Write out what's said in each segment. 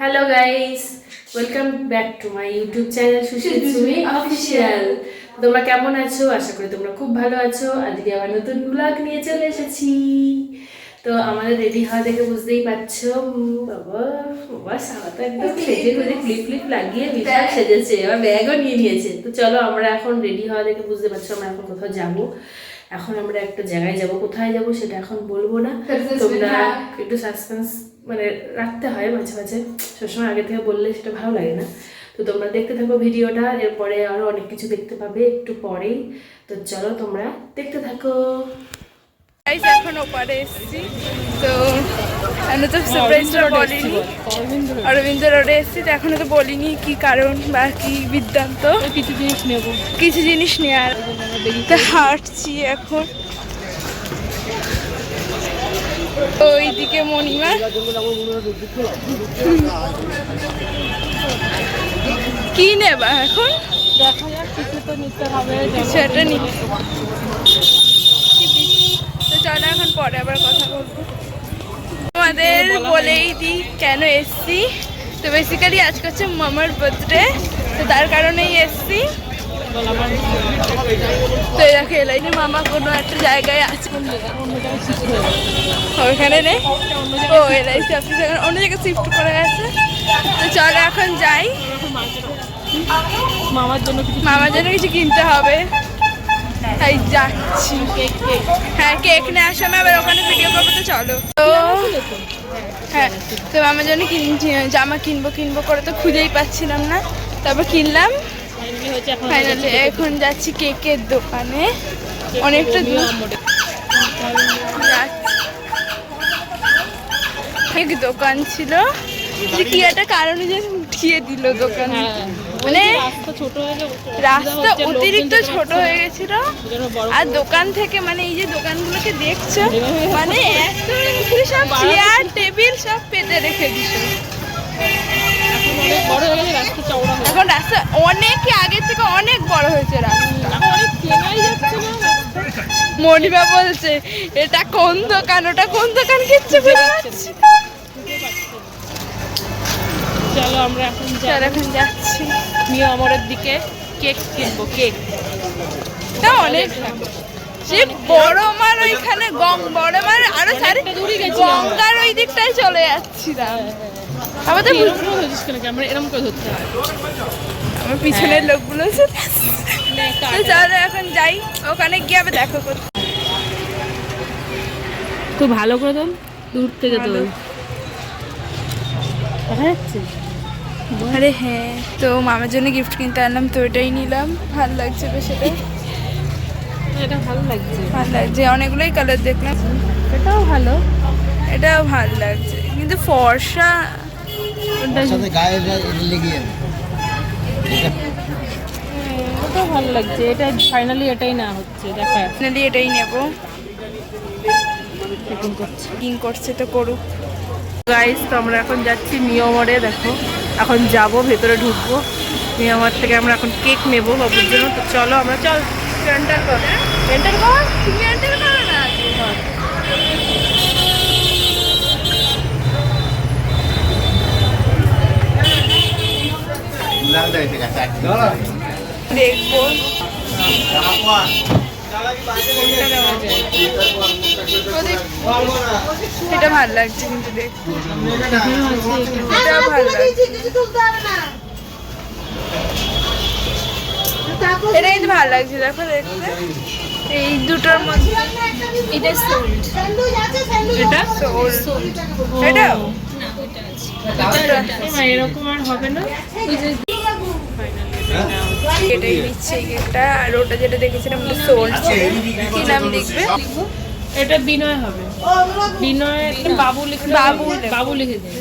Hello guys, welcome back to my YouTube channel Sushil official. তোমরা কেমন আছো? আশা করি তোমরা খুব ভালো আছো। আজকে আবার নতুন ব্লগ নিয়ে চলে এসেছি। তো আমাদের রেডি হওয়া দেখে বুঝতেই পারছো, বাবা বাবা সারাটা একদম সেজে গুজে ক্লিপ লাগিয়ে বিশাল সেজেছে, আবার ব্যাগও নিয়ে নিয়েছে। তো চলো, আমরা এখন রেডি হওয়া দেখে বুঝতে পারছো আমরা এখন কোথাও যাবো। এখন আমরা একটা জায়গায় যাব, কোথায় যাব সেটা এখন বলবো না, তোমরা একটু সাসপেন্স মানে রাখতে হয় মাঝে মাঝে, সবসময় আগে থেকে বললে সেটা ভালো লাগে না। তো তোমরা দেখতে থাকো ভিডিওটা, এরপরে আরো অনেক কিছু দেখতে পাবে একটু পরেই। তো চলো তোমরা দেখতে থাকো। এখন ওপারে এসেছি, তো এখনো তো সারপ্রাইজটা বলিনি। অরবিন্দ রোডে এসেছি, তো এখনো তো বলিনি কি কারণ বা কি বৃত্তান্ত। কিছু জিনিস নেবো, কিছু জিনিস নেওয়ার, তো হাঁটছি এখন। ওইদিকে মণিমা, কি নেবা এখন? দেখা যাক, কিছু তো নিতে হবে, কিছু একটা নিতে। তো চলো এখন পরে আবার কথা বলবো। তোমাদের বলেই দিই কেন এসছি। তো বেসিক্যালি আজকে হচ্ছে মামার বার্থডে, তো তার কারণেই এসছি। তো দেখো এলাইনি মামা কোনো একটা জায়গায় আছে, ওইখানে নেই। ও এলআইসি অফিস এখন অন্য জায়গায় শিফট করে গেছে। তো চলো এখন যাই, মামার জন্য কিছু কিনতে হবে, তাই যাচ্ছি। হ্যাঁ, কেক নেওয়ার সময় আবার ওখানে ভিডিও করবো, তো চলো। তো হ্যাঁ, তো মামার জন্য জামা কিনবো করে তো খুঁজেই পাচ্ছিলাম না, তারপর কিনলাম ফাইনালি। এখন যাচ্ছি কেকের দোকানে, অনেকটা দূর এক দোকান ছিল, কি একটা কারণে যেন উঠিয়ে দিল দোকান। মানে রাস্তা অতিরিক্ত ছোট হয়ে গেছিল, আর দোকান থেকে মানে এই যে দোকানগুলোকে দেখছো, মানে এত সব চেয়ার টেবিল সব পেতে রেখে দিল। এখন রাস্তা অনেক আগের থেকে অনেক বড় হয়েছে রাস্তা। মনিমা বলছে এটা কোন দোকান, ওটা কোন দোকান, কিচ্ছু বুঝতে পারছি না। চলো আমরা এখন যাচ্ছি নিউ আমরের দিকে, কেক কিনবো। কেক তা অনেক সে বড় মার ওইখানে বড় মার আরো সারি গঙ্গার ওই দিকটাই চলে যাচ্ছিলাম। আমাদের আমরা এরকম করে ধরতে হয়, আমার পিছনের লোকগুলো চলো এখন যাই, ওখানে গিয়ে আবার দেখো করতে। খুব ভালো করে তো দূর থেকে তো দেখা যাচ্ছে। আরে হ্যাঁ, তো মামার জন্য গিফট কিনতে আনলাম, তো ওটাই নিলাম। ভালো লাগছে বেশ, এটা ভালো লাগছে। অনেকগুলোই কালার দেখলাম, এটাও ভালো লাগছে, কিন্তু ফর্সা ওটাও ভালো লাগছে। এটা ফাইনালি এটাই না হচ্ছে, দেখা এটাই নেবো। করছে তো করুক। গাইস, তো আমরা এখন যাচ্ছি নিয়মরে। দেখো এখন যাব, ভেতরে ঢুকবো। নিয়মর থেকে আমরা এখন কেক নেবো বাবুর জন্য। তো চলো আমরা এন্টার কর তুমি এন্টার করো না। দেখবো এটা ভালো লাগছে, কিন্তু দেখবো এটা ভালো লাগছে, এটা কিন্তু ভালো লাগছে। দেখো দেখতে এই দুটোর মধ্যে এটা সোল্ড, এরকম আর হবে না। এটাই নিচ্ছে এই কেকটা, আর ওটা যেটা দেখেছিলাম ওটা সোল্ড ছিল। কি নাম লিখবে? এটা বিনয় হবে, বিনয় বাবু লিখে, বাবু লিখে দিন।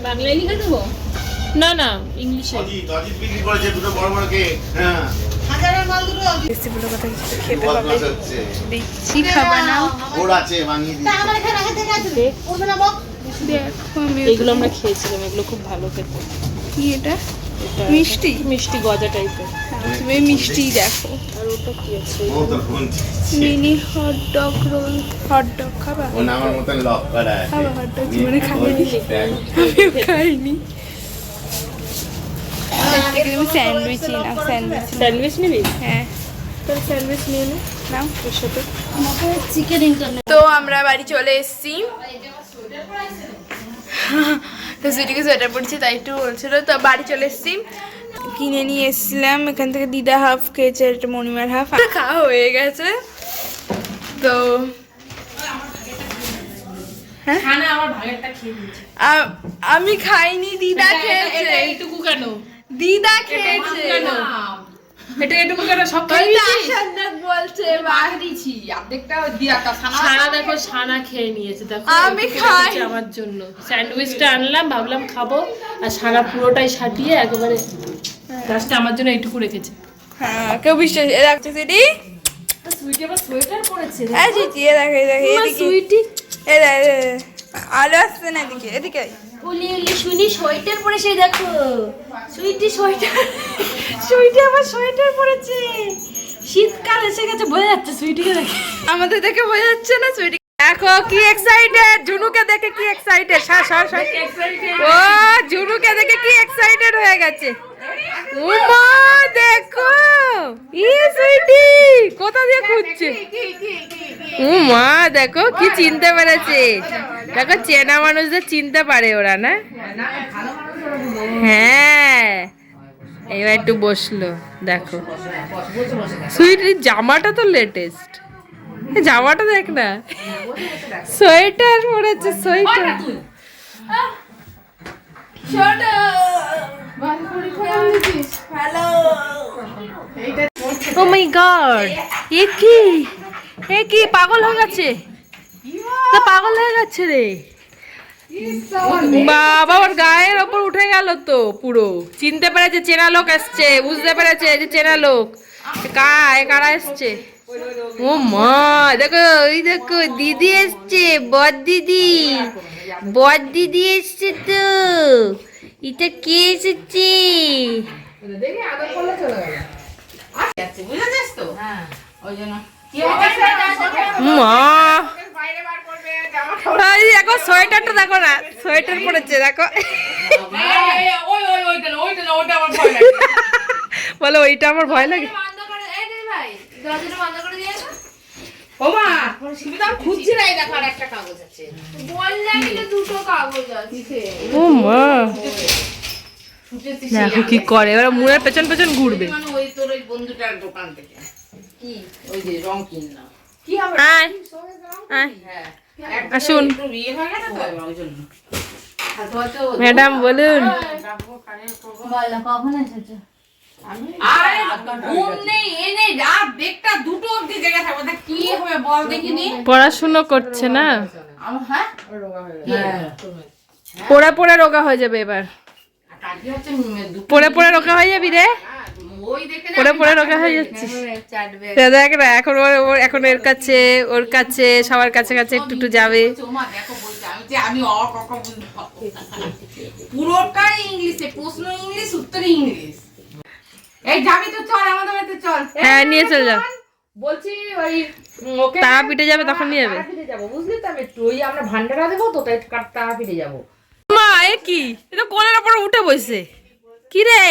বাংলায় লিখে দেবো না, না ইংলিশে। রেসিপিগুলোর কথা কিছু খেতে হবে, দিচ্ছি খাবার না। দেখো এগুলো আমরা খেয়েছিলাম, এগুলো খুব ভালো খেতে। কি এটা? মিষ্টি মিষ্টি গজা টাইপের। তুমি মিষ্টি দেখো। আর ওটা কি আছে? Mini hot dog roll. Hot dog খাবা? আমার মতন লক করা আছে। খাবা হট ডগ? জীবনে খাইনি, আমিও খাইনি। তুমি স্যান্ডউইচ নাও, স্যান্ডউইচ। স্যান্ডউইচ নিবি? হ্যাঁ তাহলে স্যান্ডউইচ নিয়ে নে নাও। ওর সাথে। Chicken internet. তো আমরা বাড়ি চলে এসেছি। তো সুইটিকে সোয়েটার পড়ছে তাই একটু বলছিল। তো বাড়ি চলে এসেছি, কিনে নিয়ে এসেছিলাম এখান থেকে। দিদা হাফ খেয়েছে, একটা মণিমার হাফ খাওয়া হয়ে গেছে। তো খানা আমার ভাগেরটা খেয়ে নিয়েছে। আমি খাইনি, দিদা খেয়েছে। এইটুকু কেন? দিদা খেয়েছে। এটা এটুকু কেন? সব ওই খেয়ে তো নিয়েছিস? আশান্দাত বলছে দিয়েছি অর্ধেকটা দিয়াটা সানা দেখো, সানা খেয়ে নিয়েছে দেখো। আমি এইটুকু খাই। রেখেছে আমার জন্য। স্যান্ডউইচটা আনলাম, ভাবলাম খাবো, আর সানা পুরোটাই সাটিয়ে একেবারে লাস্টে আমার জন্য এইটুকু রেখেছে। হ্যাঁ, কেউ বিশ্বাস রাখছে দিদি। সুইটি আবার সোয়েটার পরেছে। হ্যাঁ জিজি, এ দেখো এদিকে। সুইটি এ দেখ, আলো আসছে না এদিকে, এদিকে আয়। উলি উলি শুনি সোয়েটার পরে সেই দেখো সুইটি সোয়েটার। সুইটি আবার সোয়েটার পরেছে। শীতকাল এসে গেছে, বোঝা যাচ্ছে সুইটিকে দেখে। আমাদের দেখে বোঝা যাচ্ছে না সুইটি। দেখো কি এক্সাইটেড, জুনুকে দেখে কি এক্সাইটেড। ও জুনুকে দেখে কি এক্সাইটেড হয়ে গেছে। ও মা দেখো, ই সুইটি কোথা দিয়ে খুঁজছে। ও মা দেখো কি চিনতে পেরেছে। দেখো চেনা মানুষদের চিনতে পারে ওরা, না? হ্যাঁ, এবার একটু বসলো। দেখো সুইটির জামাটা তো লেটেস্ট। জামাটা দেখ না, সোয়েটার পরেছে, সোয়েটার। ও মাই গড, এ কি পাগল হয়ে গেছে, তো পাগল হয়ে গেছে রে বাবা। ওর গায়ের ওপর উঠে গেল তো পুরো। চিনতে পেরেছে, চেনা লোক এসছে, বুঝতে পেরেছে যে চেনা লোক। কারা এসছে? ও মা দেখো, ওই দেখো দিদি এসছে, বড় দিদি এসছে। তো এটা কে এসেছে? মা দেখো সোয়েটারটা দেখো না, সোয়েটার পরেছে দেখো। বলো ওইটা আমার ভয় লাগে। ও মা দেখো কি করে, ওরা মুড়ের পেছন পেছন ঘুরবে। ওই তোর ওই বন্ধুটার দোকান থেকে কি ওই যে রং কিনলাম। আয় আয় আসুন ম্যাডাম, বলুন। বলো কখন এসেছো? আরে ঘুম নেই, এ নেই, রাত দেড়টা দুটো অবধি জেগে থাকবো, তা কি হবে বল দেখিনি? পড়াশুনো করছে না, হ্যাঁ পড়ে পড়ে রোগা হয়ে যাবে এবার। কাজে হচ্ছে পড়ে পড়ে রোগা হয়ে যাবি রে, ওই দেখে পড়ে পড়ে রোগা হয়ে যাচ্ছিস। দেখ না এখন এখন ওর কাছে সবার কাছে কাছে একটু একটু যাবে। মা দেখো বলছে আমি পুরোটাই ইংলিশে, প্রশ্ন ইংলিশ, উত্তর ইংলিশ। এই যাবি তো, চল আমাদের বাড়িতে চল। হ্যাঁ নিয়ে চল যাও। বলছি ওই ওকে তারা পিঠে যাবে তখন নিয়ে যাবে। পিঠে যাবো, বুঝলি তো? আমি একটু ওই আমরা ভান্ডারা দেবো তো, তাই তারা পিঠে যাবো। মা এ কি, এটা কোলের ওপর উঠে বসে। কি রে,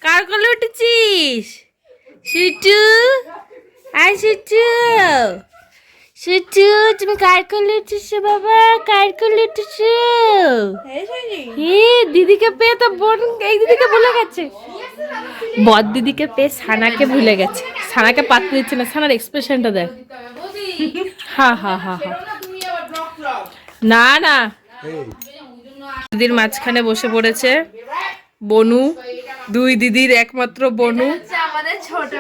কার কোলে উঠেছিস? সিটু, আই সিটু, সিটু তুমি কার কোলে উঠেছো বাবা? কার কোলে উঠেছো? দিদিকে পেয়ে তো বোন এই দিদিকে ভুলে গেছে। বদ দিদিকে পেয়ে সানাকে ভুলে গেছে। সানাকে পাত্তা দিচ্ছে না। সানার এক্সপ্রেশনটা দেখ। হা হা হা হা। না না, দিদির মাঝখানে বসে পড়েছে বনু, দুই দিদির একমাত্র বনু। আমাদের ছোট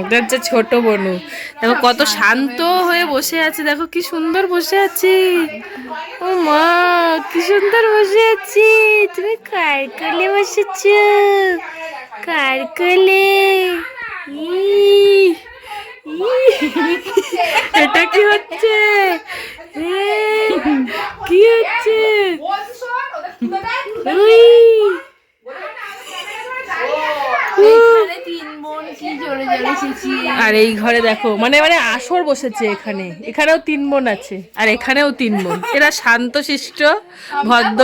এটা হচ্ছে ছোট বনু। দেখো কত শান্ত হয়ে বসে আছে, দেখো কি সুন্দর বসে আছে। ও মা কি সুন্দর বসে আছি। তুমি কার কোলে বসেছ? কার কোলে? এটা কি হচ্ছে? কি হচ্ছে? এই ঘরে দেখো মানে মানে আসর বসেছে এখানে, এখানেও 3 বোন আছে আর এখানেও 3 বোন। এরা শান্তশিষ্ট ভদ্র,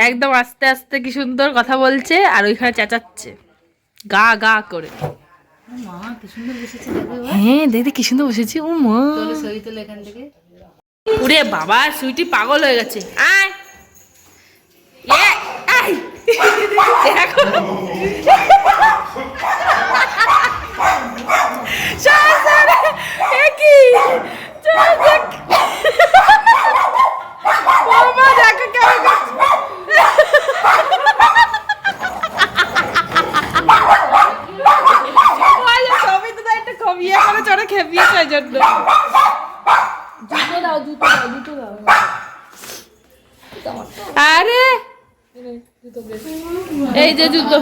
একদম আস্তে আস্তে কি সুন্দর কথা বলছে আর ওইখানে চেঁচাচ্ছে গা গা করে। হ্যাঁ দেখতে কি সুন্দর বসেছি। ও মা উরে বাবা, সুইটি পাগল হয়ে গেছে। আয় আয় দেখো আরে এই যে জুতো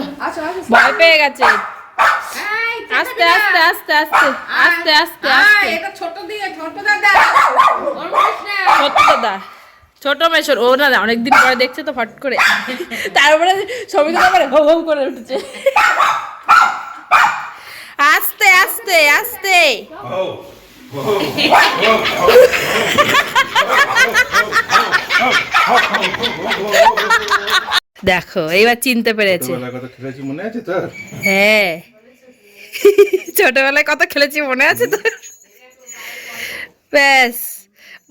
ভয় পেয়ে গেছে। আস্তে আস্তে আস্তে আস্তে আস্তে আস্তে আস্তে ছোট দাদা ছোট মেশর ও না অনেকদিন পরে দেখছে তো ফট করে, তারপরে ছবি করে হো হো করে উঠেছে। আস্তে আস্তে আস্তে দেখো এইবার চিনতে পেরেছে। মনে আছে তোর? হ্যাঁ ছোটবেলায় কত খেলেছি মনে আছে তো। ব্যাস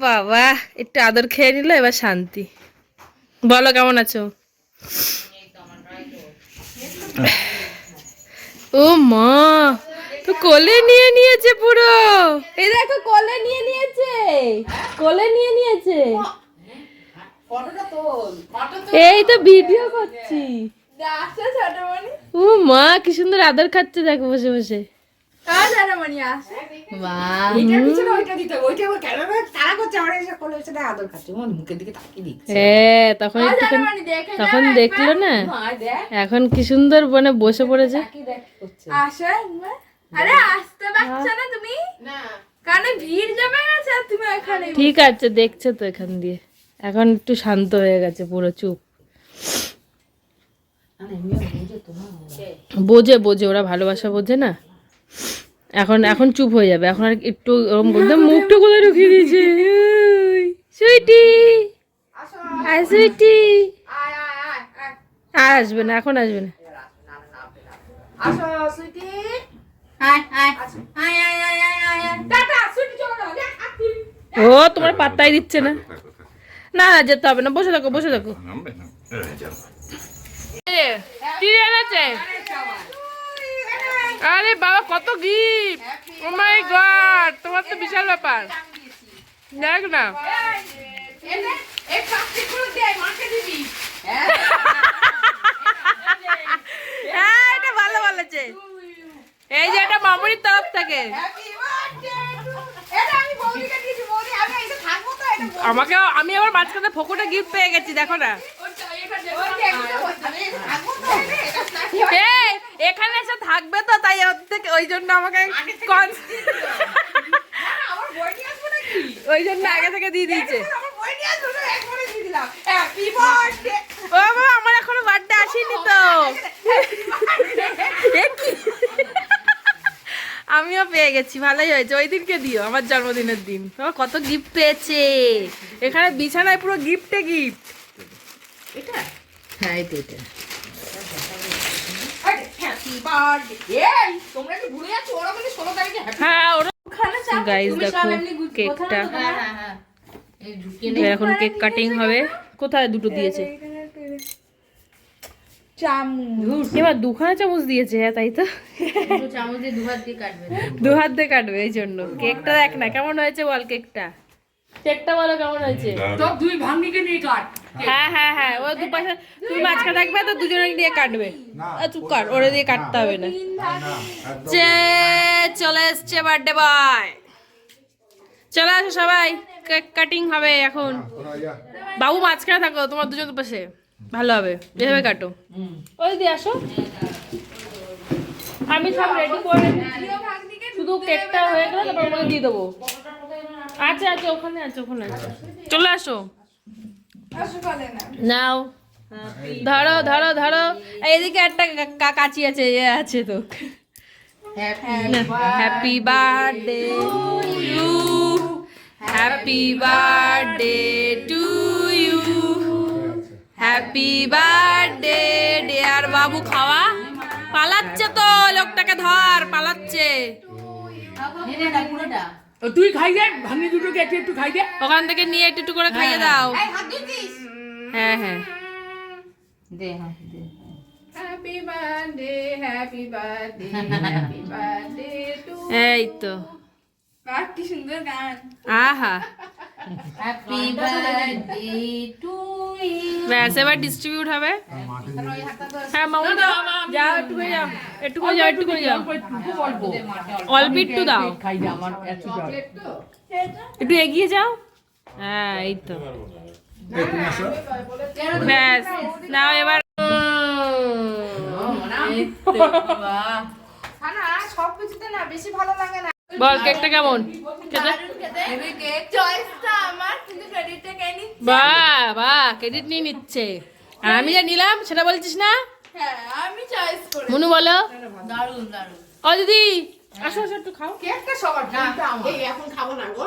বাবা একটু আদর খেয়ে নিল, এবার শান্তি। বলো কেমন আছো? ও মা তো কোলে নিয়ে নিয়েছে পুরো, এই দেখো কোলে নিয়ে নিয়েছে, কোলে নিয়ে নিয়েছে। এই তো ভিডিও করছি। ও মা কি সুন্দর আদর খাচ্ছে দেখো বসে বসে। হ্যাঁ তখন তখন দেখলো না, এখন কি সুন্দর মানে বসে পড়েছে। ঠিক আছে দেখছে তো এখান দিয়ে, এখন একটু শান্ত হয়ে গেছে পুরো চুপ। বোঝে বোঝে ওরা ভালোবাসা বোঝে না, এখন এখন চুপ হয়ে যাবে। এখন আর একটু ওরকম বলতে মুখটা কোথায় ঢুকিয়ে দিয়েছে। সুইটি আয় সুইটি, আর আসবে না, এখন আসবে না। ও তোমার পাত্তাই দিচ্ছে না। না না যেতে হবে না, বসে থাকো বসে থাকো। আরে বাবা কত গিফট, ও মাই গড তোমার তো বিশাল ব্যাপার। দেখ না হ্যাঁ এটা ভালো বলেছে। এই যে এটা মামুনির তরফ থেকে আমাকে, আমি আবার মাঝখানে ফোকটে গিফট পেয়ে গেছি দেখো না। এখানে এসে থাকবে তো তাই ওই জন্য আমাকে ওই জন্য আগে থেকে দিয়ে দিয়েছে। ও বাবা আমার এখনো বার্থডে আসেনি তো। আমিও পেয়ে গেছি, ভালোই হয়েছে। ওই দিনকে দিও আমার জন্মদিনের দিন। কত গিফট পেয়েছে, এখানে বিছানায় পুরো গিফটে গিফট। এটা হ্যাঁ এটা এটা হ্যাঁ ওরা গাইস দেখো কেকটা এখন কেক কাটিং হবে। কোথায় দুটো দিয়েছে? এবার দুখানা চামচ দিয়েছে। হ্যাঁ তাই তো, দু হাত দিয়ে কাটবে এই জন্য। কেকটা দেখ না কেমন হয়েছে বল, কেকটা কেকটা বলো কেমন হয়েছে। হ্যাঁ হ্যাঁ হ্যাঁ ও দুপাশে তুমি মাঝখানে থাকবে তো দুজনে দিয়ে কাটবে। চুপ কর, ওরে দিয়ে কাটতে হবে না। চলে এসছে বার্থডে বয়, চলে আসো সবাই, কেক কাটিং হবে এখন। বাবু মাঝখানে থাকো, তোমার দুজন পাশে ভালো হবে, এভাবে কাটো। ওই দিয়ে আসো, আমি সব রেডি করে শুধু কেকটা হয়ে গেলে তারপর ওখানে দিয়ে দেবো। আচ্ছা আচ্ছা ওখানে আছে, ওখানে আছে, চলে আসো। নাও ধরো ধরো ধরো, এইদিকে একটা কাচি আছে, এ আছে তো happy birthday you, happy birthday to you, happy birthday dear বাবু। খাওয়া পালাচ্ছে তো, লোকটাকে ধর, পালাচ্ছে। তুই খাই দে, ভাঙি দুটো কেটে একটু খাই দে। ওখান থেকে নিয়ে একটু একটু করে খাইয়ে দাও। হ্যাঁ হ্যাঁ, happy birthday, happy birthday, happy birthday two. এই তো। বাহ, কি সুন্দর গান। আহা, হ্যাপি বার্থডে টু ইউ। ব্যাস এবার ডিস্ট্রিবিউট হবে। হ্যাঁ মামু যাও, একটু করে যাও, একটু করে যাও, একটু করে যাও, অল্প একটু দাও, খাই দে আমার একটু দাও। একটু এগিয়ে যাও। হ্যাঁ এই তো, ব্যাস নাও এবার। সবকিছুতে না বেশি ভালো লাগে না। বল কেকটা কেমন খেতে? বাহ বাহ, ক্রেডিট নিয়ে নিচ্ছে। আর আমি যা নিলাম সেটা বলছিস না? মনু বলো। ও দিদি আসো আসো, একটু খাও। কেকটা সবার না, এই এখন খাবো না গো।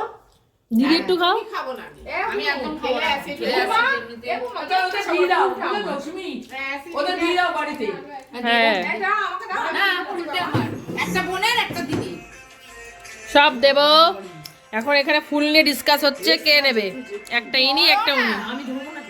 দিদি একটু খাও। খাবো না আমি একদম খাবো না। দিয়ে দাও, সুমি, ওদের দিয়ে দাও বাড়িতে। হ্যাঁ না, উল্টে আমার। একটা বোনের একটা দিদি। সব দেব। এখন এখানে ফুল নিয়ে ডিসকাস হচ্ছে কে নেবে, একটা ইনি একটা উনি। আমি ধরবো না